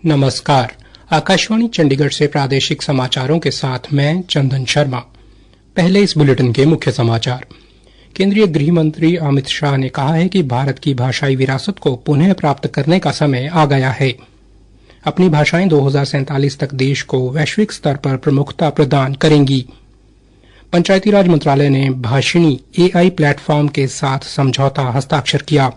नमस्कार। आकाशवाणी चंडीगढ़ से प्रादेशिक समाचारों के साथ मैं चंदन शर्मा। पहले इस बुलेटिन के मुख्य समाचार। केंद्रीय गृह मंत्री अमित शाह ने कहा है कि भारत की भाषाई विरासत को पुनः प्राप्त करने का समय आ गया है। अपनी भाषाएं 2047 तक देश को वैश्विक स्तर पर प्रमुखता प्रदान करेंगी। पंचायती राज मंत्रालय ने भाषिणी एआई प्लेटफॉर्म के साथ समझौता हस्ताक्षर किया।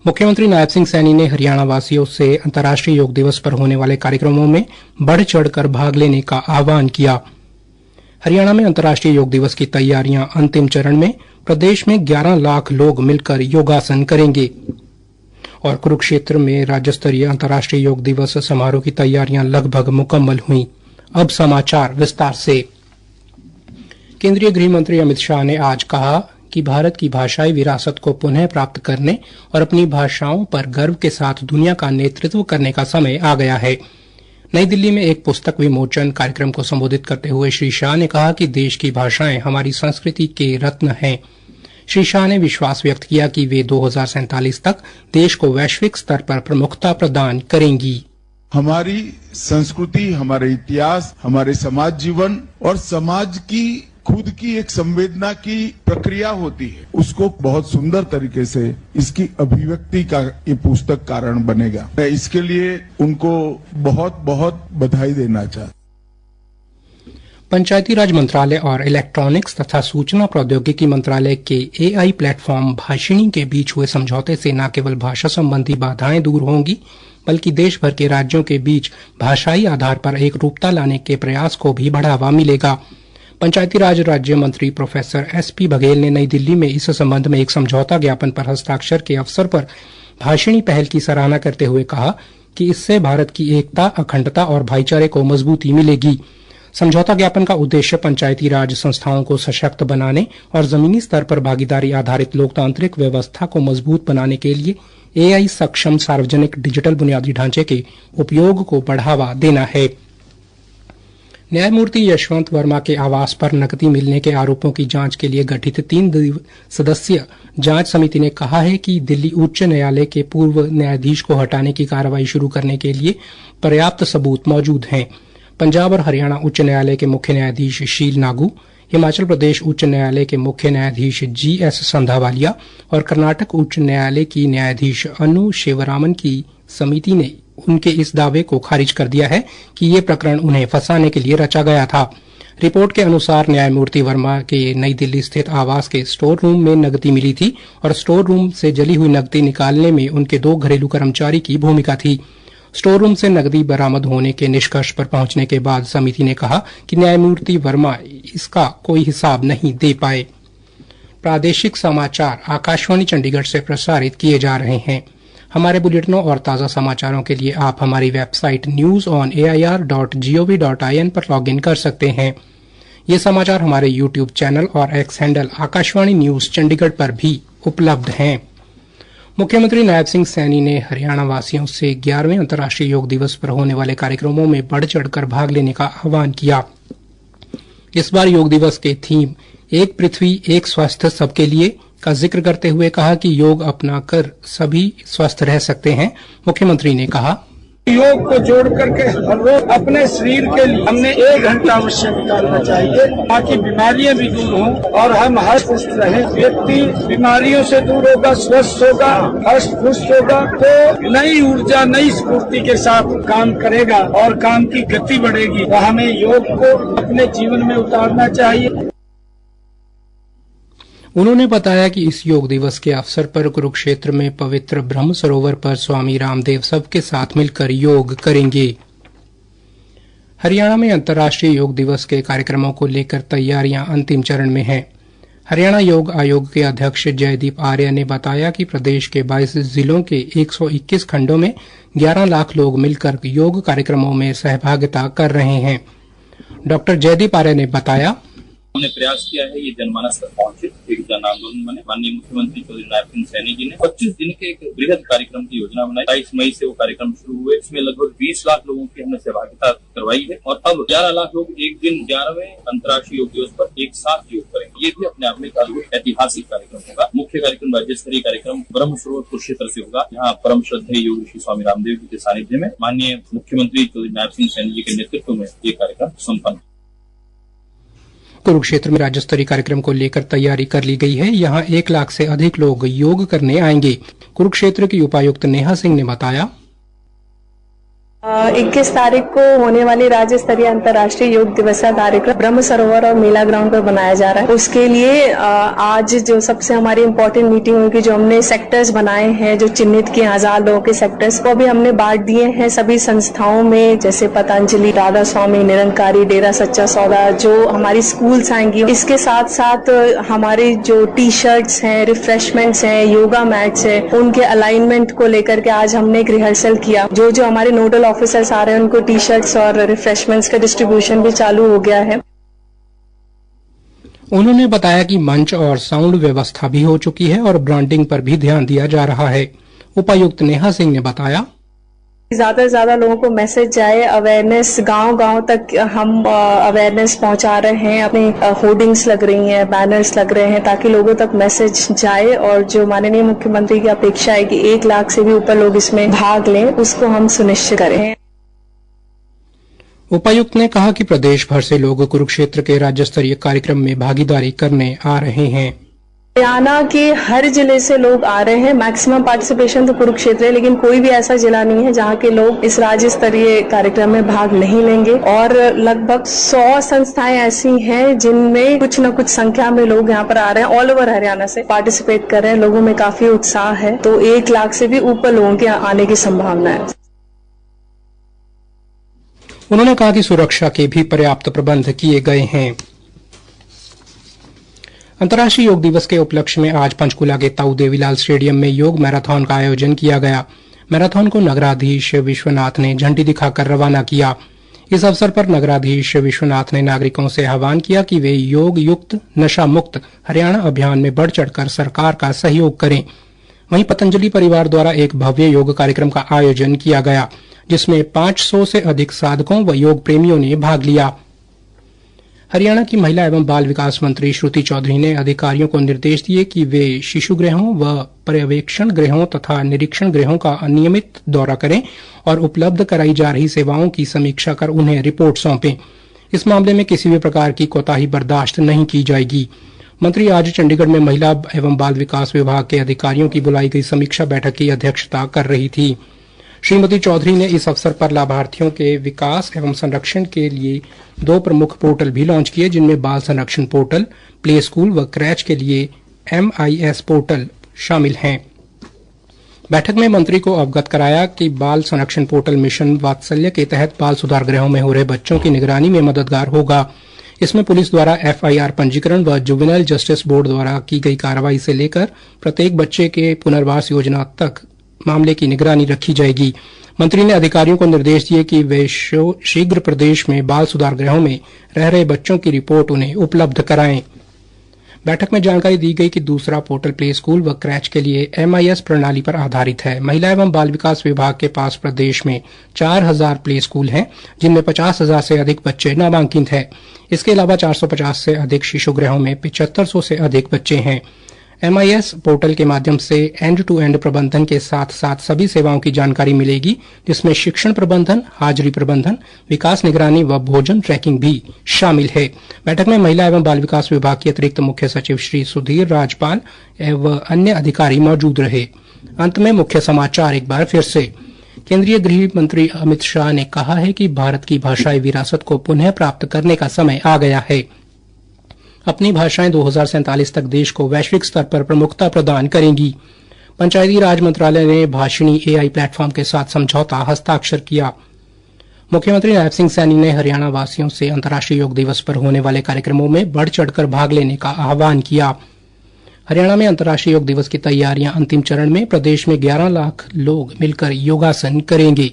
मुख्यमंत्री नायब सिंह सैनी ने हरियाणा वासियों से अंतर्राष्ट्रीय योग दिवस पर होने वाले कार्यक्रमों में बढ़ चढ़कर भाग लेने का आह्वान किया। हरियाणा में अंतर्राष्ट्रीय योग दिवस की तैयारियां अंतिम चरण में। प्रदेश में 11 लाख लोग मिलकर योगासन करेंगे। और कुरुक्षेत्र में राज्य स्तरीय अंतर्राष्ट्रीय योग दिवस समारोह की तैयारियां लगभग मुकम्मल हुई। अब समाचार विस्तार से। केंद्रीय गृह मंत्री अमित शाह ने आज कहा कि भारत की भाषाई विरासत को पुनः प्राप्त करने और अपनी भाषाओं पर गर्व के साथ दुनिया का नेतृत्व करने का समय आ गया है। नई दिल्ली में एक पुस्तक विमोचन कार्यक्रम को संबोधित करते हुए श्री शाह ने कहा कि देश की भाषाएं हमारी संस्कृति के रत्न हैं। श्री शाह ने विश्वास व्यक्त किया कि वे 2047 तक देश को वैश्विक स्तर पर प्रमुखता प्रदान करेंगी। हमारी संस्कृति, हमारे इतिहास, हमारे समाज जीवन और समाज की खुद की एक संवेदना की प्रक्रिया होती है, उसको बहुत सुंदर तरीके से इसकी अभिव्यक्ति का ये पुस्तक कारण बनेगा। मैं इसके लिए उनको बहुत बहुत बधाई देना चाहता हूं। पंचायती राज मंत्रालय और इलेक्ट्रॉनिक्स तथा सूचना प्रौद्योगिकी मंत्रालय के एआई प्लेटफॉर्म भाषिणी के बीच हुए समझौते से न केवल भाषा संबंधी बाधाएं दूर होंगी, बल्कि देश भर के राज्यों के बीच भाषाई आधार पर एक रूपता लाने के प्रयास को भी बढ़ावा मिलेगा। पंचायती राज राज्य मंत्री प्रोफेसर एसपी बघेल ने नई दिल्ली में इस संबंध में एक समझौता ज्ञापन पर हस्ताक्षर के अवसर पर भाषिणी पहल की सराहना करते हुए कहा कि इससे भारत की एकता, अखंडता और भाईचारे को मजबूती मिलेगी। समझौता ज्ञापन का उद्देश्य पंचायती राज संस्थाओं को सशक्त बनाने और जमीनी स्तर पर भागीदारी आधारित लोकतांत्रिक व्यवस्था को मजबूत बनाने के लिए एआई सक्षम सार्वजनिक डिजिटल बुनियादी ढांचे के उपयोग को बढ़ावा देना है। न्यायमूर्ति यशवंत वर्मा के आवास पर नकदी मिलने के आरोपों की जांच के लिए गठित 3 सदस्यीय जांच समिति ने कहा है कि दिल्ली उच्च न्यायालय के पूर्व न्यायाधीश को हटाने की कार्रवाई शुरू करने के लिए पर्याप्त सबूत मौजूद हैं। पंजाब और हरियाणा उच्च न्यायालय के मुख्य न्यायाधीश शील नागू, हिमाचल प्रदेश उच्च न्यायालय के मुख्य न्यायाधीश जीएस संधावालिया और कर्नाटक उच्च न्यायालय की न्यायाधीश अनु शिवरामन की समिति ने उनके इस दावे को खारिज कर दिया है कि ये प्रकरण उन्हें फंसाने के लिए रचा गया था। रिपोर्ट के अनुसार न्यायमूर्ति वर्मा के नई दिल्ली स्थित आवास के स्टोर रूम में नकदी मिली थी और स्टोर रूम से जली हुई नकदी निकालने में उनके 2 घरेलू कर्मचारी की भूमिका थी। स्टोर रूम से नकदी बरामद होने के निष्कर्ष पर पहुंचने के बाद समिति ने कहा कि न्यायमूर्ति वर्मा इसका कोई हिसाब नहीं दे पाए। प्रादेशिक समाचार आकाशवाणी चंडीगढ़ से प्रसारित किए जा रहे हैं। हमारे बुलेटिनों और ताज़ा समाचारों के लिए आप हमारी वेबसाइट news.air.gov.in पर लॉगिन कर सकते हैं। ये समाचार हमारे यूट्यूब चैनल और x handle Akashvani news Chandigarh पर भी उपलब्ध हैं। मुख्यमंत्री नायब सिंह सैनी ने हरियाणा वासियों से 11वें अंतर्राष्ट्रीय योग दिवस पर होने वाले कार्यक्रमों में बढ़ चढ़कर भाग लेने का आह्वान किया। इस बार योग दिवस के थीम एक पृथ्वी एक स्वास्थ्य सबके लिए का जिक्र करते हुए कहा कि योग अपनाकर सभी स्वस्थ रह सकते हैं। मुख्यमंत्री ने कहा, योग को जोड़ करके हर रोज अपने शरीर के लिए हमने 1 घंटा अवश्य निकालना चाहिए ताकि बीमारियां भी दूर हों और हम हष्ट पुष्ट रहें। व्यक्ति बीमारियों से दूर होगा, स्वस्थ होगा, हष्ट पुष्ट होगा तो नई ऊर्जा, नई स्फूर्ति के साथ काम करेगा और काम की गति बढ़ेगी। तो हमें योग को अपने जीवन में उतारना चाहिए। उन्होंने बताया कि इस योग दिवस के अवसर पर कुरुक्षेत्र में पवित्र ब्रह्म सरोवर पर स्वामी रामदेव सबके साथ मिलकर योग करेंगे। हरियाणा में अंतर्राष्ट्रीय योग दिवस के कार्यक्रमों को लेकर तैयारियां अंतिम चरण में हैं। हरियाणा योग आयोग के अध्यक्ष जयदीप आर्य ने बताया कि प्रदेश के 22 जिलों के 121 खंडों में 11 लाख लोग मिलकर योग कार्यक्रमों में सहभागिता कर रहे हैं। डॉक्टर जयदीप आर्य ने बताया, हमने प्रयास किया है ये जनमानस तक पहुंचे, एक जन आंदोलन बने। माननीय मुख्यमंत्री चौधरी नायब सिंह सैनी जी ने 25 दिन के एक बृहद कार्यक्रम की योजना बनाई। 22 मई से वो कार्यक्रम शुरू हुए। इसमें लगभग 20 लाख लोगों की हमने सहभागिता करवाई है और अब 11 लाख लोग एक दिन 11वें अंतर्राष्ट्रीय योग दिवस पर एक साथ योग करेंगे। ये भी अपने आप में एक अद्भुत ऐतिहासिक कार्यक्रम होगा। मुख्य कार्यक्रम राज्य स्तरीय कार्यक्रम ब्रह्म सरोवर कुरुक्षेत्र से होगा। यहाँ परम श्रद्धेय योग ऋषि स्वामी रामदेव जी के सानिध्य में माननीय मुख्यमंत्री चौधरी नायब सिंह सैनी जी के नेतृत्व में ये कार्यक्रम सम्पन्न। कुरुक्षेत्र में राज्य स्तरीय कार्यक्रम को लेकर तैयारी कर ली गई है। यहाँ 1 लाख से अधिक लोग योग करने आएंगे। कुरुक्षेत्र की उपायुक्त नेहा सिंह ने बताया, 21 तारीख को होने वाली राज्य स्तरीय अंतर्राष्ट्रीय योग दिवस का कार्यक्रम ब्रह्म सरोवर और मेला ग्राउंड पर बनाया जा रहा है। उसके लिए आज जो सबसे हमारी इम्पोर्टेंट मीटिंग होगी, जो हमने सेक्टर्स बनाए हैं, जो चिन्हित किए 1000 लोगों के सेक्टर्स, वो भी हमने बांट दिए हैं सभी संस्थाओं में, जैसे पतंजलि, राधा स्वामी, निरंकारी, डेरा सच्चा सौदा, जो हमारी स्कूल्स आएंगी। इसके साथ साथ हमारी जो टी शर्ट्स हैं, रिफ्रेशमेंट्स हैं, योगा मैट्स हैं, उनके अलाइनमेंट को लेकर के आज हमने एक रिहर्सल किया। जो हमारे नोडल ऑफिसर्स आ रहे हैं उनको टी शर्ट्स और रिफ्रेशमेंट्स का डिस्ट्रीब्यूशन भी चालू हो गया है। उन्होंने बताया कि मंच और साउंड व्यवस्था भी हो चुकी है और ब्रांडिंग पर भी ध्यान दिया जा रहा है। उपायुक्त नेहा सिंह ने बताया, ज्यादा से ज्यादा लोगों को मैसेज जाए, अवेयरनेस गांव-गांव तक हम अवेयरनेस पहुंचा रहे हैं। अपनी होर्डिंग्स लग रही हैं, बैनर्स लग रहे हैं, ताकि लोगों तक मैसेज जाए। और जो माननीय मुख्यमंत्री की अपेक्षा है कि 1 लाख से भी ऊपर लोग इसमें भाग लें, उसको हम सुनिश्चित करें। उपायुक्त ने कहा कि प्रदेश भर से लोग कुरुक्षेत्र के राज्य स्तरीय कार्यक्रम में भागीदारी करने आ रहे हैं। हरियाणा के हर जिले से लोग आ रहे हैं। मैक्सिमम पार्टिसिपेशन तो कुरुक्षेत्र है, लेकिन कोई भी ऐसा जिला नहीं है जहां के लोग इस राज्य स्तरीय कार्यक्रम में भाग नहीं लेंगे। और लगभग 100 संस्थाएं ऐसी हैं जिनमें कुछ न कुछ संख्या में लोग यहाँ पर आ रहे हैं। ऑल ओवर हरियाणा से पार्टिसिपेट कर रहे हैं। लोगों में काफी उत्साह है, तो 1 लाख से भी ऊपर लोगों के आने की संभावना है। उन्होंने कहा कि सुरक्षा के भी पर्याप्त प्रबंध किए गए हैं। अंतर्राष्ट्रीय योग दिवस के उपलक्ष्य में आज पंचकुला के ताऊ देवीलाल स्टेडियम में योग मैराथन का आयोजन किया गया। मैराथन को नगराधीश विश्वनाथ ने झंडी दिखाकर रवाना किया। इस अवसर पर नगराधीश विश्वनाथ ने नागरिकों से आह्वान किया कि वे योग युक्त नशा मुक्त हरियाणा अभियान में बढ़ चढ़कर सरकार का सहयोग करें। वहीं पतंजलि परिवार द्वारा एक भव्य योग कार्यक्रम का आयोजन किया गया, जिसमें 500 से अधिक साधकों व योग प्रेमियों ने भाग लिया। हरियाणा की महिला एवं बाल विकास मंत्री श्रुति चौधरी ने अधिकारियों को निर्देश दिए कि वे शिशु गृहों व पर्यवेक्षण गृहों तथा निरीक्षण गृहों का नियमित दौरा करें और उपलब्ध कराई जा रही सेवाओं की समीक्षा कर उन्हें रिपोर्ट सौंपें। इस मामले में किसी भी प्रकार की कोताही बर्दाश्त नहीं की जाएगी। मंत्री आज चंडीगढ़ में महिला एवं बाल विकास विभाग के अधिकारियों की बुलाई गई समीक्षा बैठक की अध्यक्षता कर रही थी। श्रीमती चौधरी ने इस अवसर पर लाभार्थियों के विकास एवं संरक्षण के लिए 2 प्रमुख पोर्टल भी लॉन्च किए, जिनमें बाल संरक्षण पोर्टल, प्ले स्कूल व क्रैच के लिए MIS पोर्टल शामिल हैं। बैठक में मंत्री को अवगत कराया कि बाल संरक्षण पोर्टल मिशन वात्सल्य के तहत बाल सुधार गृहों में हो रहे बच्चों की निगरानी में मददगार होगा। इसमें पुलिस द्वारा FIR पंजीकरण व जुवेनाइल जस्टिस बोर्ड द्वारा की गई कार्रवाई से लेकर प्रत्येक बच्चे के पुनर्वास योजना तक मामले की निगरानी रखी जाएगी। मंत्री ने अधिकारियों को निर्देश दिए कि वे शीघ्र प्रदेश में बाल सुधार गृहों में रह रहे बच्चों की रिपोर्ट उन्हें उपलब्ध कराएं। बैठक में जानकारी दी गई कि दूसरा पोर्टल प्ले स्कूल व क्रैच के लिए MIS प्रणाली पर आधारित है। महिला एवं बाल विकास विभाग के पास प्रदेश में 4000 प्ले स्कूल हैं, जिनमें 50,000 से अधिक बच्चे नामांकित हैं। इसके अलावा 450 से अधिक शिशु गृहों में 7500 से अधिक बच्चे हैं। MIS पोर्टल के माध्यम से एंड टू एंड प्रबंधन के साथ साथ सभी सेवाओं की जानकारी मिलेगी, जिसमें शिक्षण प्रबंधन, हाजिरी प्रबंधन, विकास निगरानी व भोजन ट्रैकिंग भी शामिल है। बैठक में महिला एवं बाल विकास विभाग के अतिरिक्त मुख्य सचिव श्री सुधीर राजपाल एवं अन्य अधिकारी मौजूद रहे। अंत में मुख्य समाचार एक बार फिर से। केंद्रीय गृह मंत्री अमित शाह ने कहा है कि भारत की भाषाई विरासत को पुनः प्राप्त करने का समय आ गया है। अपनी भाषाएं 2047 तक देश को वैश्विक स्तर पर प्रमुखता प्रदान करेंगी। पंचायती राज मंत्रालय ने भाषिणी AI प्लेटफॉर्म के साथ समझौता हस्ताक्षर किया। मुख्यमंत्री नायब सिंह सैनी ने हरियाणा वासियों से अंतर्राष्ट्रीय योग दिवस पर होने वाले कार्यक्रमों में बढ़ चढ़कर भाग लेने का आह्वान किया। हरियाणा में अंतर्राष्ट्रीय योग दिवस की तैयारियां अंतिम चरण में। प्रदेश में 11 लाख लोग मिलकर योगासन करेंगे।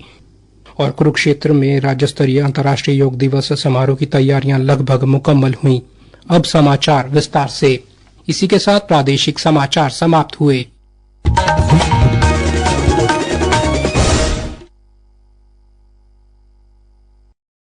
और कुरुक्षेत्र में राज्य स्तरीय अंतर्राष्ट्रीय योग दिवस समारोह की तैयारियां लगभग मुकम्मल हुई। अब समाचार विस्तार से। इसी के साथ प्रादेशिक समाचार समाप्त हुए।